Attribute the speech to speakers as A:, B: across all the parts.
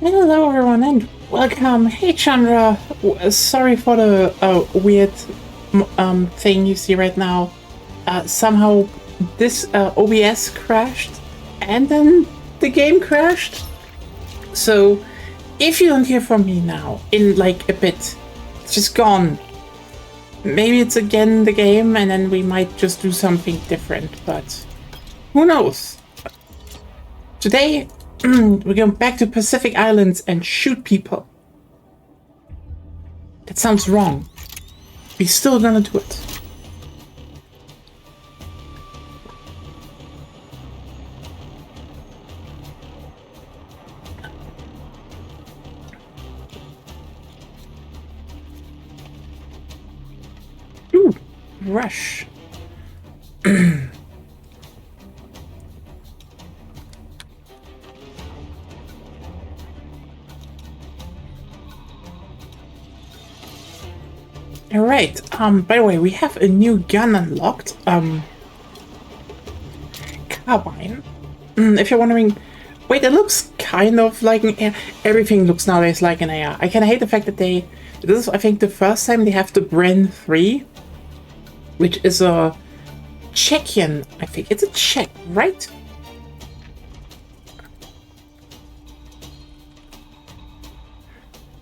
A: Hello everyone and welcome. Hey Chandra, sorry for the weird thing you see right now. Somehow this OBS crashed and then the game crashed. So if you don't hear from me now in like a bit, it's just gone. Maybe it's again the game and then we might just do something different, but who knows? Today we're going back to Pacific Islands and shoot people. That sounds wrong. We're still gonna do it. Ooh, rush. Alright, by the way, we have a new gun unlocked, carbine. If you're wondering, wait, it looks kind of like an AR. Everything looks nowadays like an AR. I kinda hate the fact that this is, I think, the first time they have the Bren 3, which is a Czechian, I think. It's a Czech, right?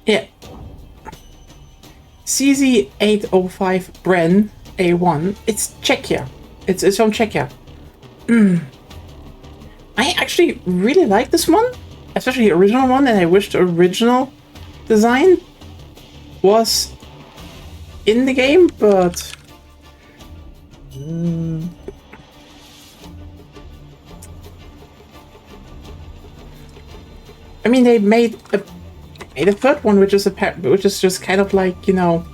A: Yeah. CZ805 Bren A1. It's Czechia. It's from Czechia. I actually really like this one, especially the original one, and I wish the original design was in the game, but I mean, they made a third one, which is just kind of like, you know,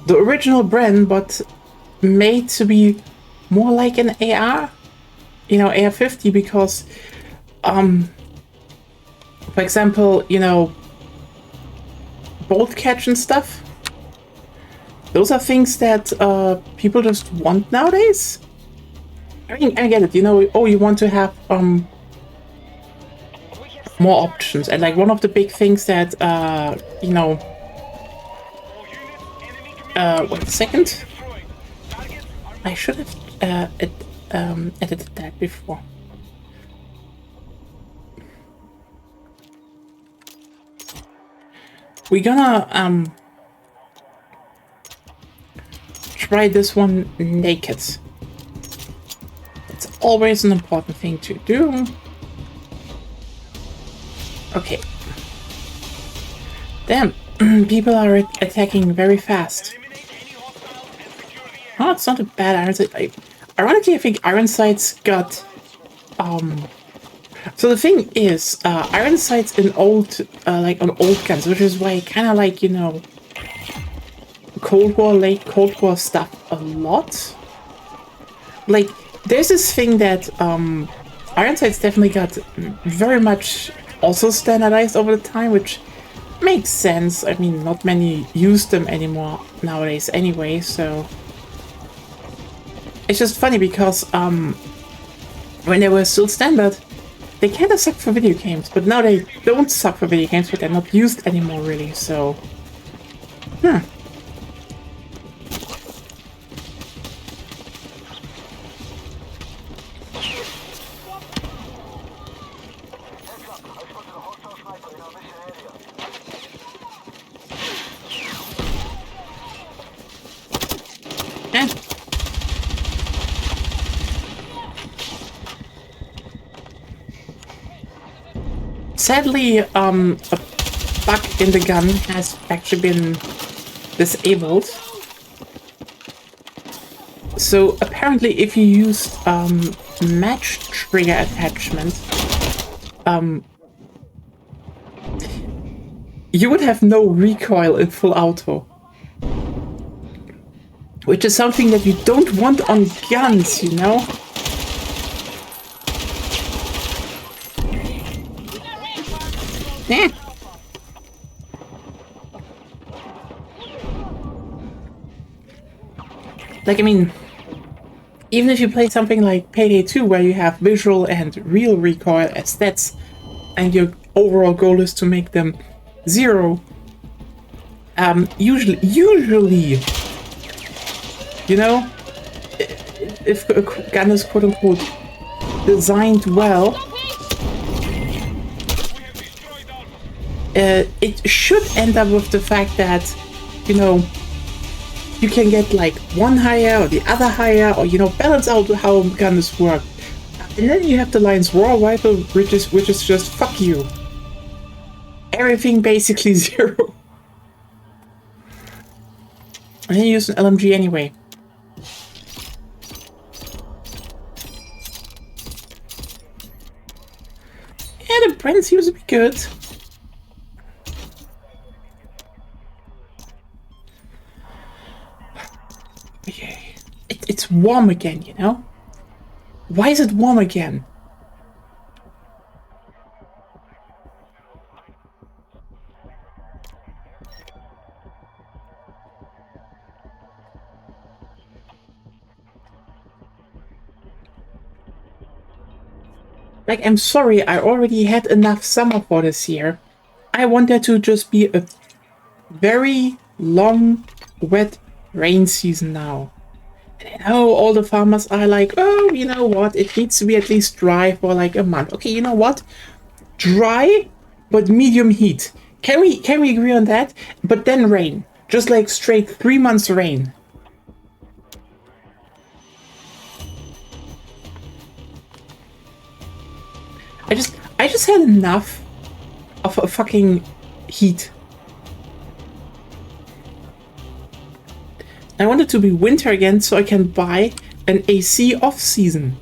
A: the original Bren, but made to be more like an AR, you know, AR-50, because, for example, you know, bolt catch and stuff. Those are things that people just want nowadays. I mean, I get it. You know, oh, you want to have more options, and like one of the big things that you know, wait a second, I should have edited that before. We're gonna try this one naked. It's always an important thing to do. Okay. Damn, people are attacking very fast. Oh, it's not a bad iron sight. Ironically, I think iron sights got so the thing is, iron sights in old, like on old guns, which is why I kind of like, you know, late Cold War stuff a lot. Like, there's this thing that iron sights definitely got very much also standardized over the time, which makes sense. I mean, not many use them anymore nowadays anyway, so it's just funny because when they were still standard, they kind of sucked for video games, but now they don't suck for video games, but they're not used anymore really, so yeah. Sadly, a bug in the gun has actually been disabled. So apparently, if you used match trigger attachment, you would have no recoil in full auto, which is something that you don't want on guns, you know. Eh. Like, I mean, even if you play something like Payday 2, where you have visual and real recoil as stats, and your overall goal is to make them 0. Usually, you know, if a gun is quote unquote designed well, it should end up with the fact that, you know, you can get like one higher or the other higher, or, you know, balance out how guns work. And then you have the Lion's Roar rifle, which is just fuck you. Everything basically 0. And then you use an LMG anyway. Yeah, the brand seems to be good. Okay. It's warm again, you know? Why is it warm again? Like, I'm sorry, I already had enough summer for this year. I want there to just be a very long, wet rain season now. And I know all the farmers are like, oh, you know what? It needs to be at least dry for like a month. Okay, you know what? Dry, but medium heat. Can we agree on that? But then rain. Just like straight 3 months rain. I just had enough of a fucking heat. I want it to be winter again so I can buy an AC off season.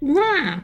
A: Nah.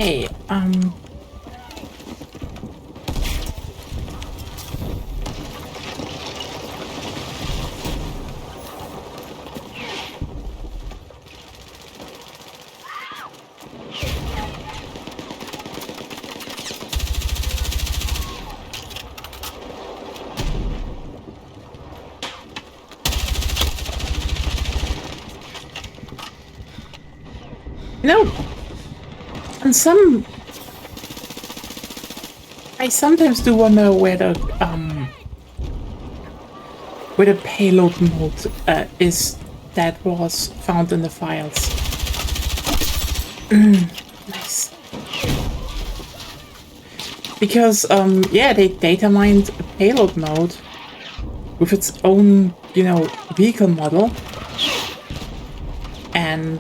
A: Hey, no. And I sometimes do wonder where the payload mode is that was found in the files. Nice. Because yeah, they data mined a payload mode with its own, you know, vehicle model, and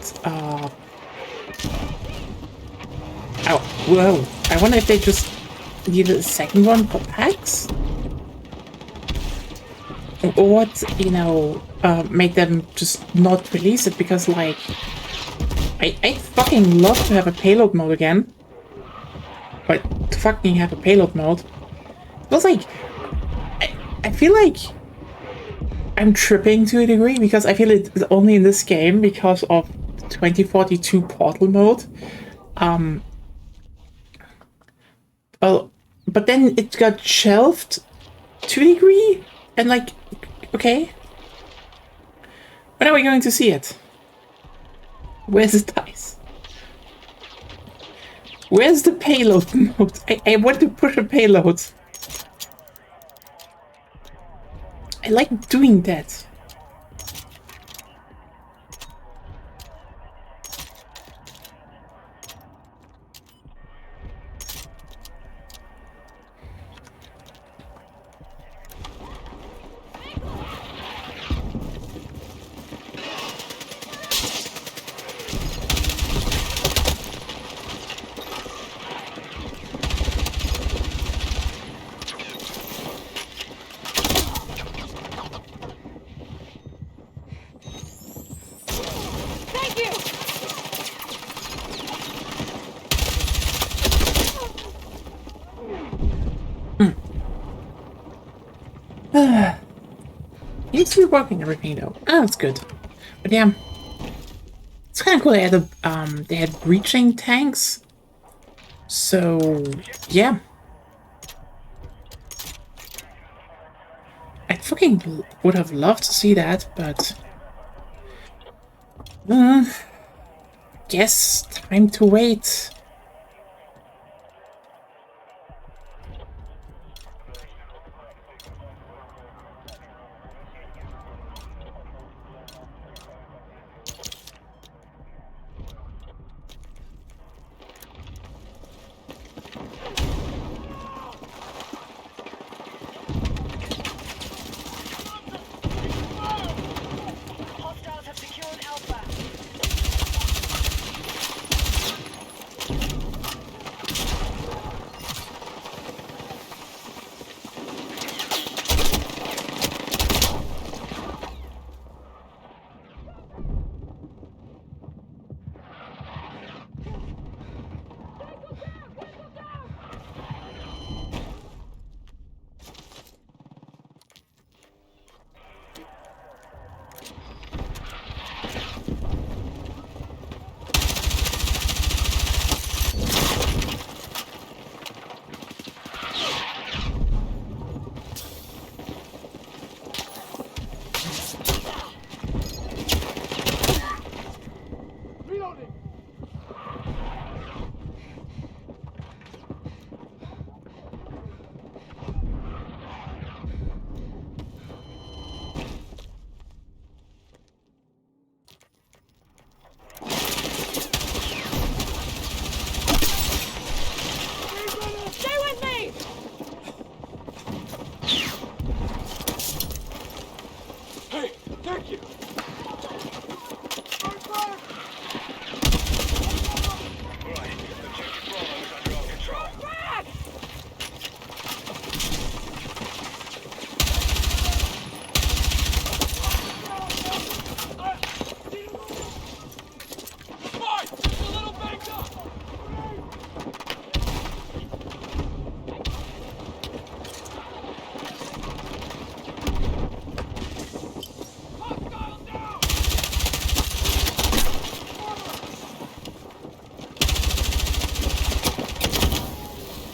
A: oh, whoa! I wonder if they just needed a second one for packs, or what, you know, made them just not release it. Because like, I fucking love to have a payload mode again, but to fucking have a payload mode. It was like, I feel like I'm tripping to a degree because I feel it's only in this game because of 2042 portal mode. Well, but then it got shelved to a degree, and like, okay, when are we going to see it? Where's the dice? Where's the payload mode? I want to push a payload. I like doing that. It's reworking everything though. Oh, that's good. But yeah, it's kind of cool. They had breaching tanks. So yeah, I fucking would have loved to see that, but guess time to wait.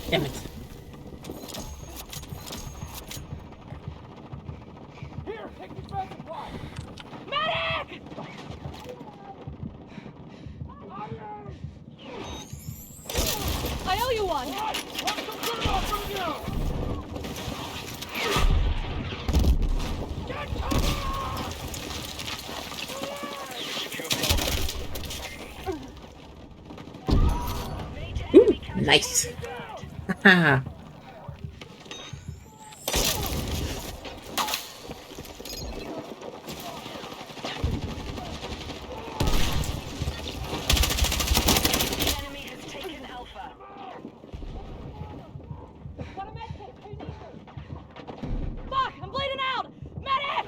A: Damn it.
B: Here, take these bird supplies. Medic! I owe you one. Want some good off from you? Get
A: Ooh, nice. Haha.
B: Fuck! I'm bleeding out! Medic!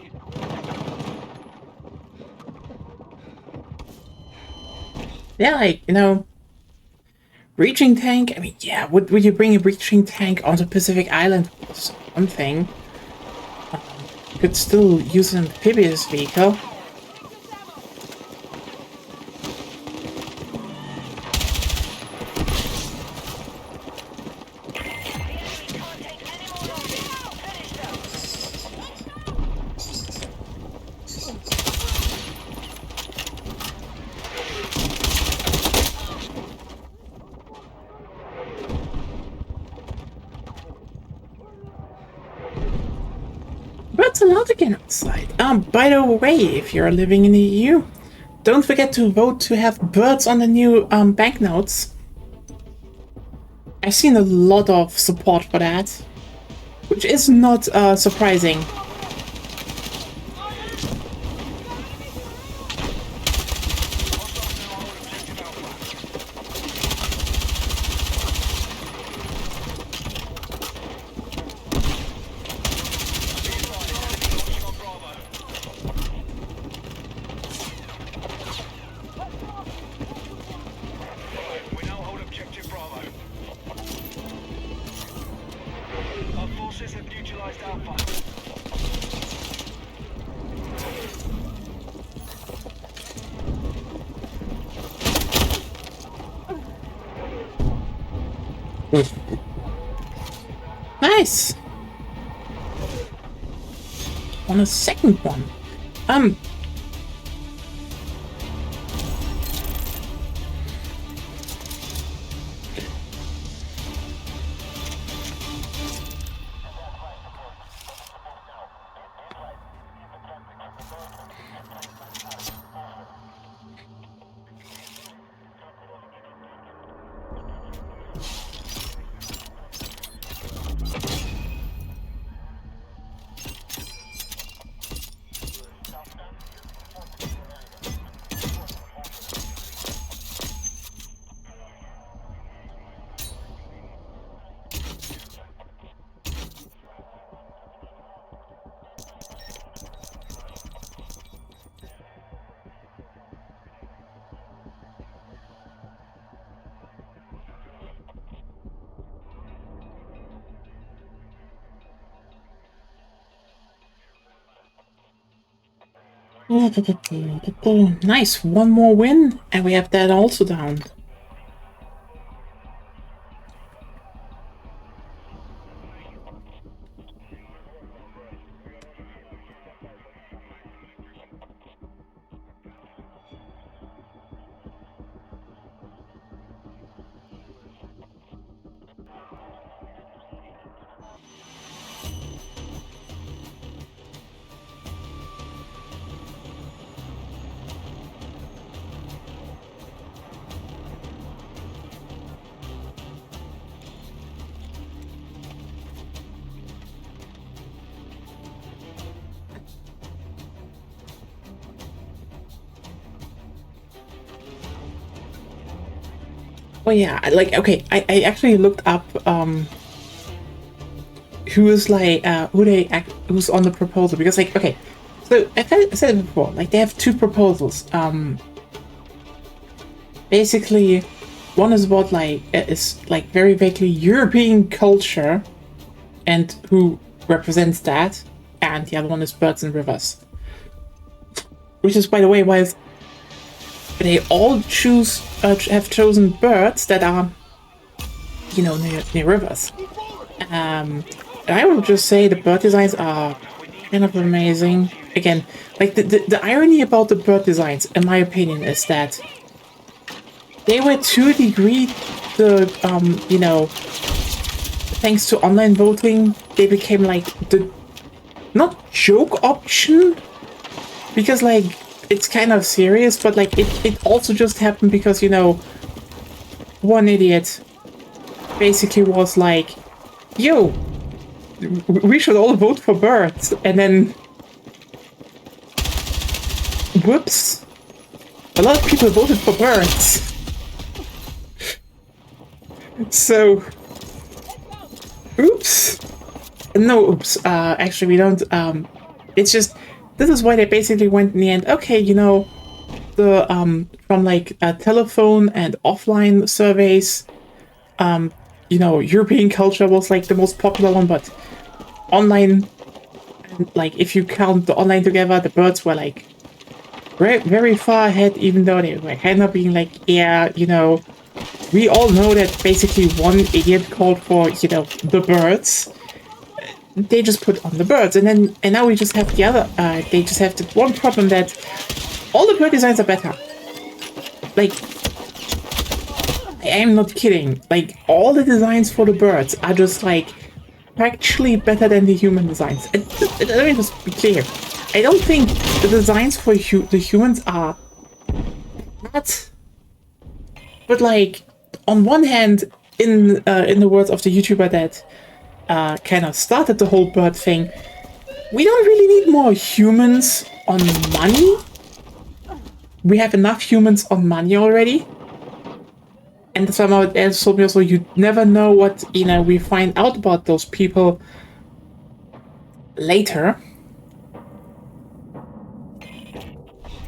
A: Yeah, like, you know, breaching tank. I mean, yeah, would you bring a breaching tank onto Pacific Island? Was one thing. You could still use an amphibious vehicle. Birds allowed again outside. By the way, if you're living in the EU, don't forget to vote to have birds on the new banknotes. I've seen a lot of support for that, which is not surprising. Nice. On a second one. Nice, one more win, and we have that also down. Oh yeah, like, okay, I actually looked up who's like who's on the proposal, because, like, okay, so I said it before, like, they have two proposals. Basically, one is about, like, is like very vaguely European culture and who represents that, and the other one is birds and rivers, which is, by the way, why they all have chosen birds that are you know, near rivers. And I would just say the bird designs are kind of amazing. Again, like the irony about the bird designs, in my opinion, is that they were to a degree you know, thanks to online voting, they became like the not joke option, because like it's kind of serious, but like it also just happened because, you know, one idiot basically was like, yo, we should all vote for birds, and then whoops, a lot of people voted for birds. So oops. No, oops. Actually, we don't. It's just, this is why they basically went in the end. Okay, you know, the from like telephone and offline surveys, you know, European culture was like the most popular one, but online, and like if you count the online together, the birds were like very, very far ahead, even though they were kind of being like, yeah, you know, we all know that basically one idiot called for, you know, the birds. They just put on the birds, and now we just have the other. They just have the one problem that all the bird designs are better. Like, I am not kidding. Like, all the designs for the birds are just like actually better than the human designs. Let me just be clear. I don't think the designs for the humans are bad, but like, on one hand, in the words of the YouTuber that kind of started the whole bird thing, we don't really need more humans on money. We have enough humans on money already. And somehow else told me also, you never know what, you know, we find out about those people later.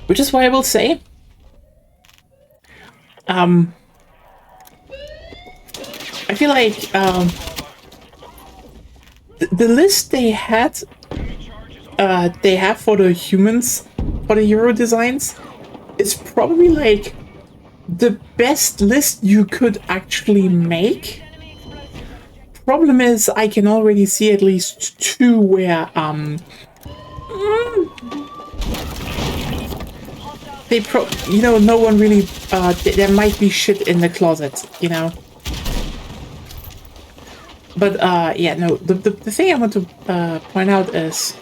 A: Which is why I will say, I feel like the list they have for the humans, for the Euro designs, is probably like the best list you could actually make. Problem is, I can already see at least two where you know, no one really there might be shit in the closet, you know. But yeah, no, the thing I want to point out is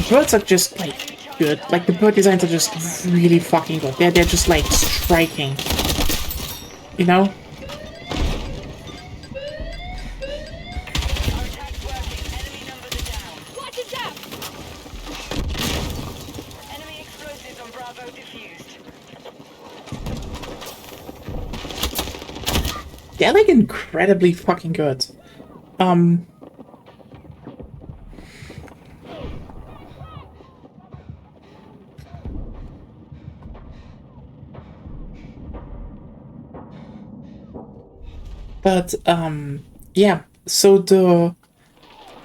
A: birds are just like good. Like, the bird designs are just really fucking good. They're just like striking, you know. They're like incredibly fucking good. But yeah, so the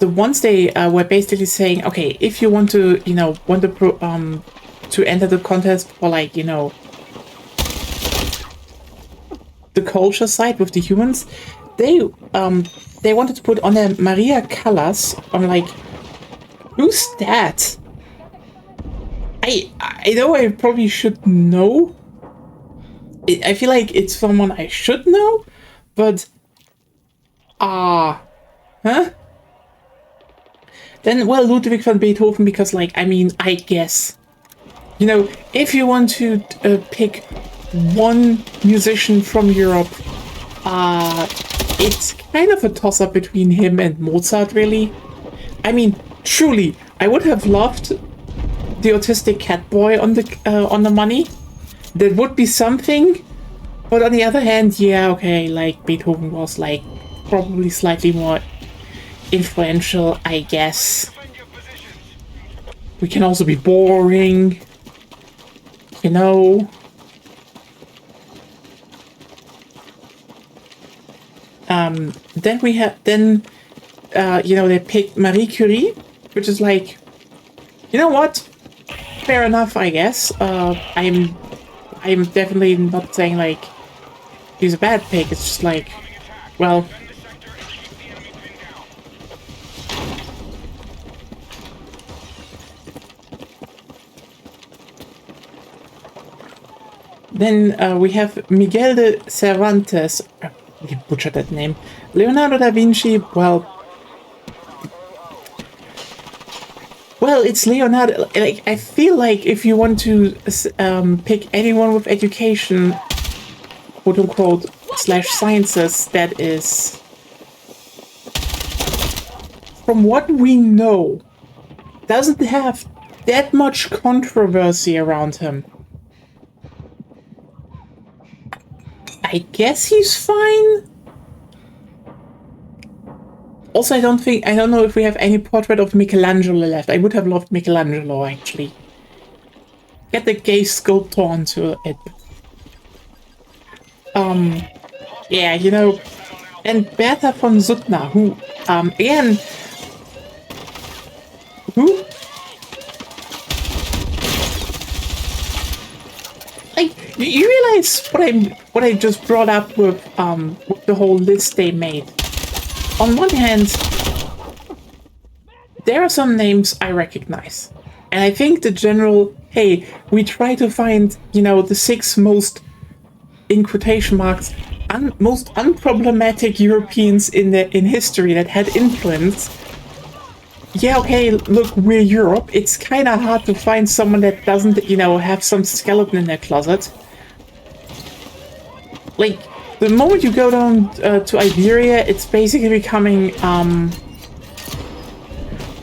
A: ones they were basically saying, okay, if you want to, you know, to enter the contest for, like, you know, the culture side with the humans, they wanted to put on their Maria Callas. I'm like, who's that? I know I probably should know. I feel like it's someone I should know, but huh? Then, well, Ludwig van Beethoven, because, like, I mean, I guess, you know, if you want to pick one musician from Europe, it's kind of a toss-up between him and Mozart, really. I mean, truly, I would have loved the autistic cat boy on the money. That would be something. But on the other hand, yeah, okay, like, Beethoven was, like, probably slightly more influential, I guess. We can also be boring, you know. Then we have, you know, they picked Marie Curie, which is like, you know what? Fair enough, I guess. I'm definitely not saying, like, he's a bad pick. It's just like, well... Then we have Miguel de Cervantes. You butchered that name. Leonardo da Vinci, well, it's Leonardo. Like, I feel like if you want to pick anyone with education, quote unquote, slash sciences, that is, from what we know, doesn't have that much controversy around him. I guess he's fine. Also, I don't know if we have any portrait of Michelangelo left. I would have loved Michelangelo, actually. Get the gay sculptor onto it. Yeah, you know, and Bertha von Suttner, who, again, who? Like, you realize what I just brought up with the whole list they made? On one hand, there are some names I recognize. And I think the general, hey, we try to find, you know, the 6 most, in quotation marks, most unproblematic Europeans in history that had influence. Yeah, okay, look, we're Europe. It's kind of hard to find someone that doesn't, you know, have some skeleton in their closet. Like, the moment you go down to Iberia, it's basically becoming,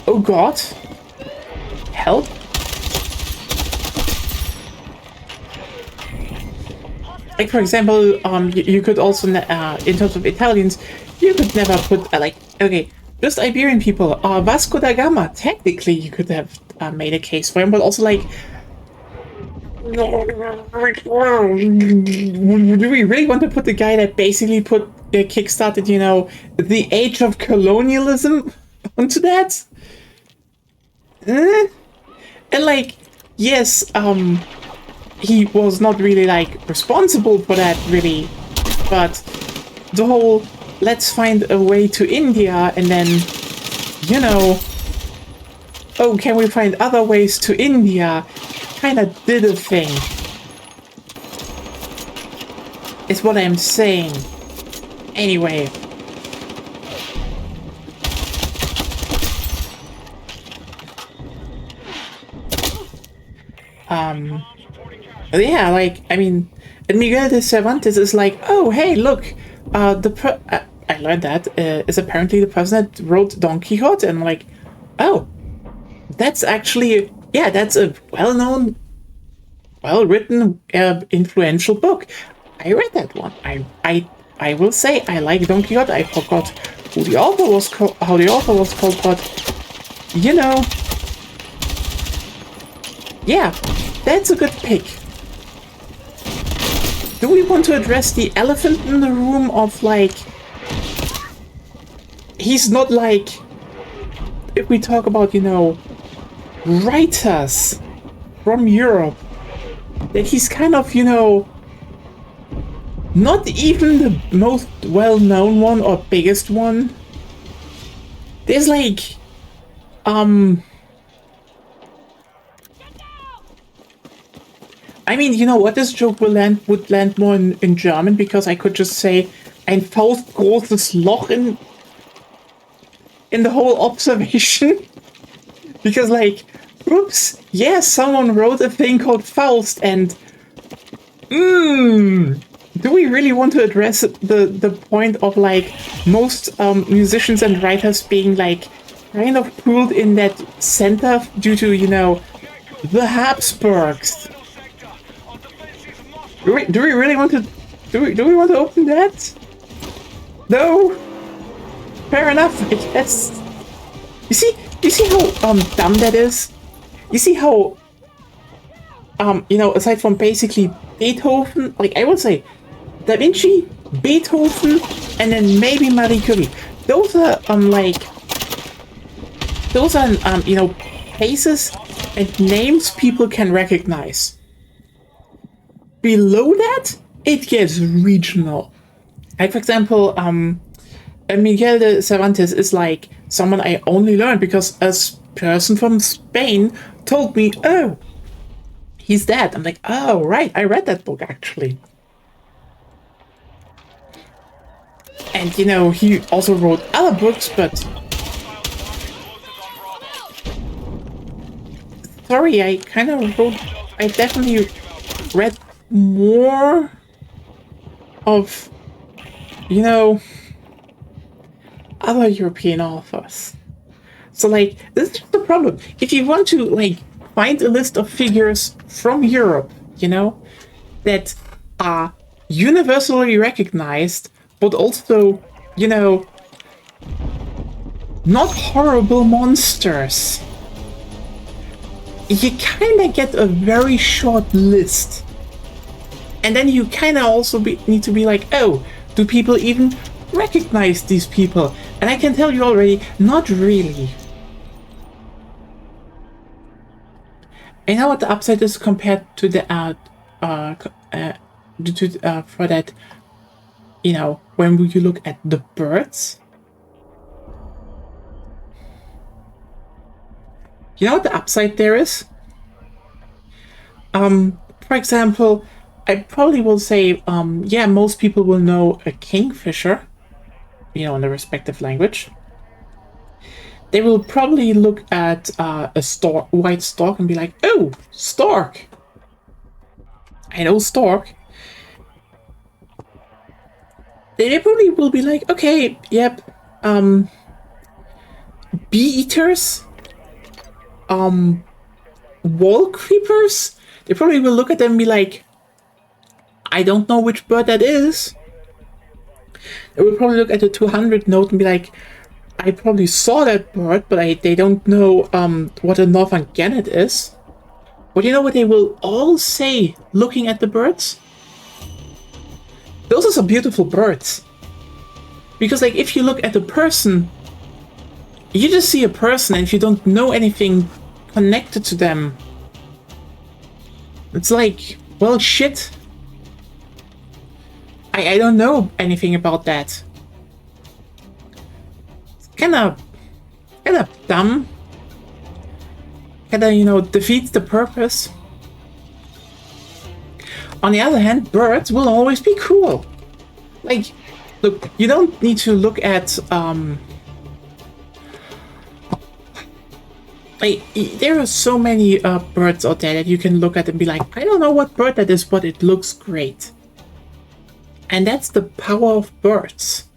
A: oh god. Help. Like, for example, you could also, in terms of Italians, you could never put, like, okay, just Iberian people. Vasco da Gama, technically you could have made a case for him, but also, like, do we really want to put the guy that basically kickstarted, you know, the age of colonialism onto that? And, like, yes, he was not really, like, responsible for that, really, but the whole, let's find a way to India, and then, you know, oh, can we find other ways to India? Kind of did a thing. Is what I'm saying. Anyway. Yeah, like, I mean, and Miguel de Cervantes is like, oh, hey, look, I learned that is apparently the person that wrote Don Quixote, and I'm like, oh, that's actually, yeah, that's a well-known, well-written, influential book. I read that one. I will say I like Don Quixote. I forgot who the author was called, how the author was called, but you know, yeah, that's a good pick. Do we want to address the elephant in the room of, like, he's not like, if we talk about, you know, writers from Europe, that he's kind of, you know, not even the most well-known one or biggest one. There's like, I mean, you know what, this joke would land more in German, because I could just say ein faustgroßes Loch in the whole observation. Because, like, oops, yes, someone wrote a thing called Faust, and do we really want to address the point of, like, most musicians and writers being, like, kind of pulled in that center due to, you know, the Habsburgs? Do we really want to do we want to open that? No. Fair enough, I guess. You see how dumb that is? You see how you know, aside from basically Beethoven, like, I would say Da Vinci, Beethoven, and then maybe Marie Curie. Those are you know, faces and names people can recognize. Below that, it gets regional. Like, for example, Miguel de Cervantes is like someone I only learned because a person from Spain told me, oh, he's dead. I'm like, oh, right, I read that book actually. And, you know, he also wrote other books, but... Sorry, I definitely read more of, you know, other European authors. So, like, this is just the problem. If you want to, like, find a list of figures from Europe, you know, that are universally recognized, but also, you know, not horrible monsters, you kind of get a very short list. And then you kind of also need to be like, oh, do people even recognize these people? And I can tell you already, not really. I know what the upside is compared to the for that, you know, when you look at the birds. You know what the upside there is? For example, I probably will say, yeah, most people will know a kingfisher, you know, in the respective language. They will probably look at a white stork and be like, oh, stork. I know stork. They probably will be like, okay, yep, bee eaters, wall creepers. They probably will look at them and be like, I don't know which bird that is. They will probably look at the 200 note and be like, I probably saw that bird, but they don't know what a northern gannet is. But you know what they will all say looking at the birds? Those are some beautiful birds. Because, like, if you look at a person, you just see a person, and if you don't know anything connected to them, it's like, well, shit. I don't know anything about that. It's kind of dumb. Kind of, you know, defeats the purpose. On the other hand, birds will always be cool. Like, look, you don't need to look at, like, there are so many birds out there that you can look at and be like, I don't know what bird that is, but it looks great. And that's the power of birds.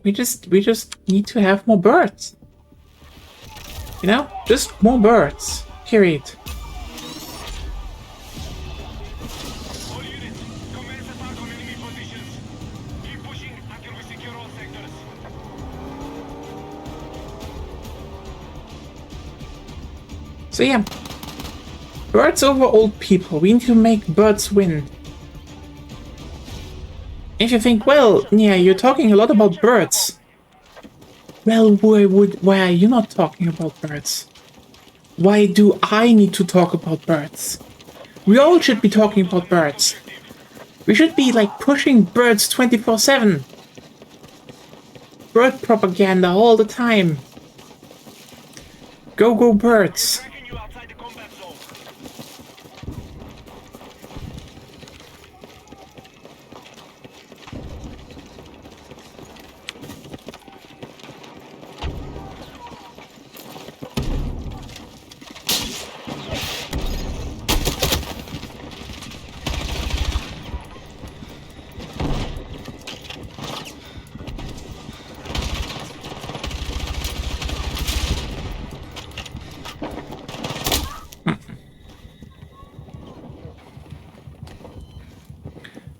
A: We just need to have more birds. You know? Just more birds. Period. So yeah, birds over old people. We need to make birds win. If you think, well, yeah, you're talking a lot about birds. Well, why are you not talking about birds? Why do I need to talk about birds? We all should be talking about birds. We should be, like, pushing birds 24/7. Bird propaganda all the time. Go, go, birds.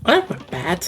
A: Oh, that was bad.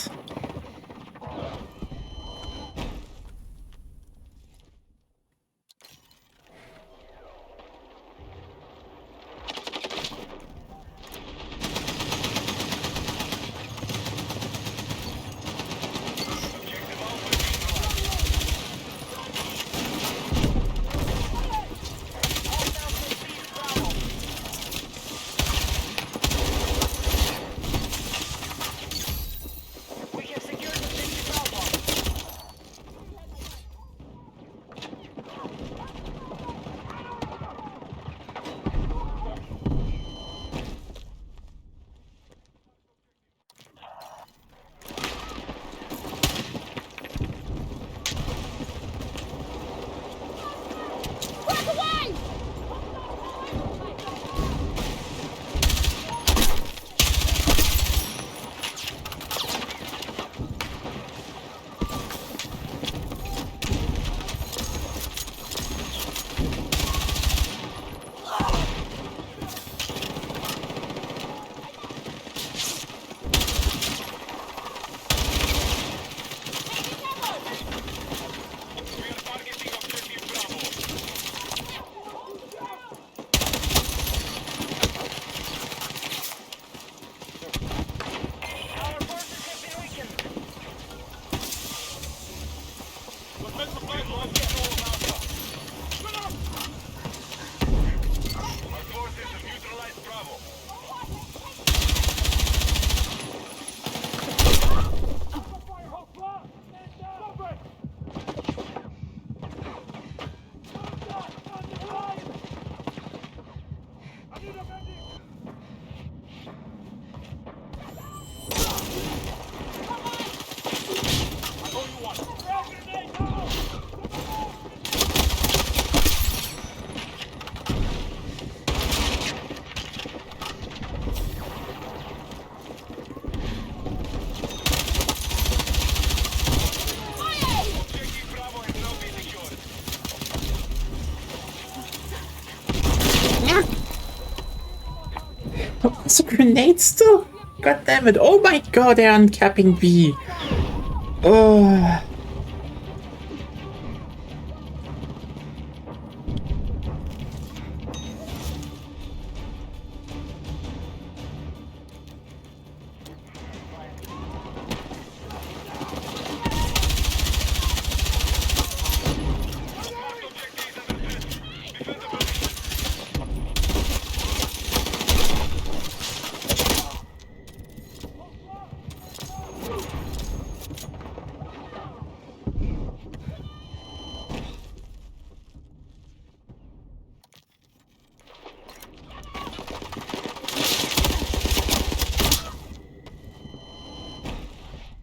A: grenades still? God damn it. Oh my god, they're uncapping B. Oh.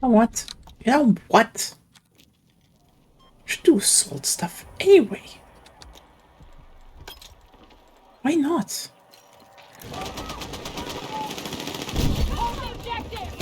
A: What? You know what? Should do assault stuff anyway. Why not?
B: Hold the objective!